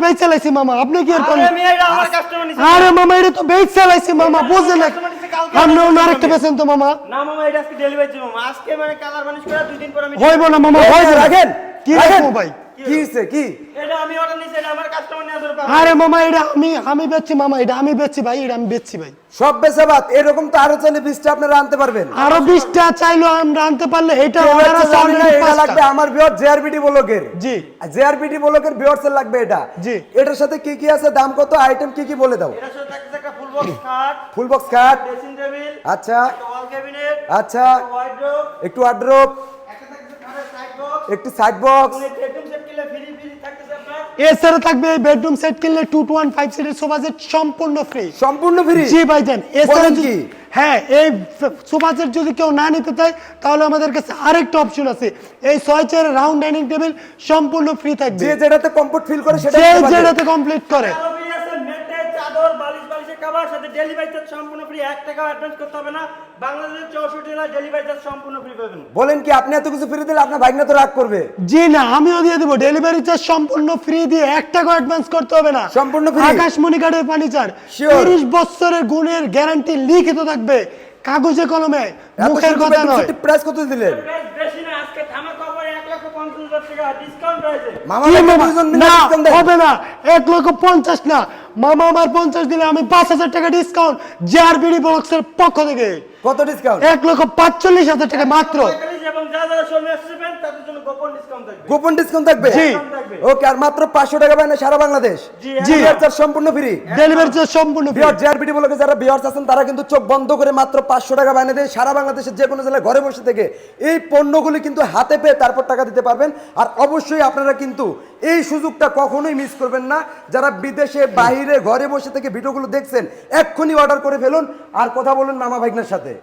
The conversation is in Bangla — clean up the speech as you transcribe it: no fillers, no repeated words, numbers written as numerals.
বেচ চালাইছি মামা, আপনি কি আর কোন? আরে মিয়া এটা আমার কাস্টমার নিছে। আরে মামা এটা তো বেচ চালাইছি মামা, বুঝেন না? আপনি অন্য আরেকটা বেচেন তো মামা। না মামা এটা আজকে ডেলিভারি দিব মামা। আজকে মানে কালার বানিশ করে 2 দিন পর আমি হইব না মামা, হইব না। রাখেন কি রাখেন রাখবো ভাই? কি হইছে কি? এটা আমি অর্ডার নিছি, এটা আমার কাস্টমার নিয়ে আসবে। আরে মামা এটা আমি বেচছি মামা, এটা আমি বেচছি ভাই, এটা আমি বেচছি ভাই। সব বেচাবাদ এরকম তো আরো চাইলে 20টা আপনারা আনতে পারবেন। আরো 20টা চাইলো আমরা আনতে পারলে এটা কেউ অর্ডার হচ্ছে আছে জানে না, already এটা 5টা। লাগবে আমার ভিউয়ার জেআরবিডি ব্লগের। জি। জেআরবিডি ব্লগের ভিউয়ার্সের লাগবে এটা। জি। এটার সাথে কি কি আছে, দাম কত, আইটেম কি কি বলে দাও। এটার সাথে থাকছে একটা ফুল বক্স খাট, ফুল বক্স খাট, ড্রেসিং টেবিল, আচ্ছা একটা ওয়াল ক্যাবিনেট, আচ্ছা, ওয়ার্ডরোব, একটু ওয়ার্ডরোব, একটা থাকছে খাটের সাইড বক্স, একটু সাইড বক্স, মানে বেডরুম সেট কিনলে ফ্রি ফ্রি থাকতেছে আপনার। এছাড়া থাকবে বেডরুম সেট কিনলে 2 to 1 5 সিটের সোফা সেট সম্পূর্ণ ফ্রি। সম্পূর্ণ ফ্রি। জি ভাইজান। এছাড়া বলেন যদি- কি? হ্যাঁ, এই সোফা সেট যদি কেউ না নিতে চায় তাহলে আমাদের কাছে আরেকটা অপশন আছে, এই 6 চেয়ারের রাউন্ড ডাইনিং টেবিল সম্পূর্ণ ফ্রি থাকবে, যে যেটাতে কমফোর্ট ফিল করে সেটা যে নিতে পারবে। যেটাতে কমপ্লিট করে। আরো ফ্রি আছে মেটে, চাদর, বালিশ, বালিশের কভার সাথে ডেলিভারি চার্জ সম্পূর্ণ ফ্রি। 1 টাকাও অ্যাডভান্স করতে হবে না। বাংলাদেশের 64 জেলায় ডেলিভারি চার্জ সম্পূর্ণ ফ্রি পাবেন। বলেন কি, আপনি এত কিছু ফ্রি দিলে আপনার ভাগ্নে তো রাগ করবে। জি না, আমিও দিয়ে দেবো ডেলিভারি চার্জ সম্পূর্ণ ফ্রি, দিয়ে 1 টাকা অ্যাডভান্স করতে হবে না। সম্পূর্ণ free? আকাশমণি কাঠের ফার্নিচার, Sure. 30 বছরের গুণের গ্যারান্টি লিখিত থাকবে, কাগজে কলমে, মুখের কথা নয়। প্রাইস কত দিলেন? প্রাইস বেশি না, আজকে ধামাকা অফারে 1,50,000 টাকা ডিসকাউন্ট রয়েছে। মামা কি ভাই মামা? দুইজন মিলে না, discount দেন। হবে না, 1,50,000 না মামা, আমার 50 দিলে আমি 5,000 টাকা ডিসকাউন্ট জেআরবিডি বক্সের পক্ষ থেকে। কত ডিসকাউন্ট? 1,45,000 টাকা মাত্র। এবং যারা শোরুমে আসবেন তাদের জন্য গোপন ডিসকাউন্ট থাকবে। গোপন ডিসকাউন্ট থাকবে? জি। ওকে, আর মাত্র 500 টাকা পায় না সারা বাংলাদেশ। জি, ডেলিভারি চার্জ সম্পূর্ণ ফ্রি। ডেলিভারি চার্জ সম্পূর্ণ free। বিয়ার জেআরবিডি বলে যারা বিয়ার্স আছেন তারা কিন্তু চোখ বন্ধ করে মাত্র 500 টাকা বানিয়ে দেয় সারা বাংলাদেশের যে কোনো জেলায় ঘরে বসে থেকে এই পণ্যগুলি কিন্তু হাতে পেয়ে তারপর টাকা দিতে পারবেন। আর অবশ্যই আপনারা কিন্তু এই সুযোগটা কখনোই মিস করবেন না। যারা বিদেশে বাইরে ঘরে বসে থেকে ভিডিওগুলো দেখছেন এক্ষুনি অর্ডার করে ফেলুন আর কথা বলুন মামা ভাইগনার সাথে।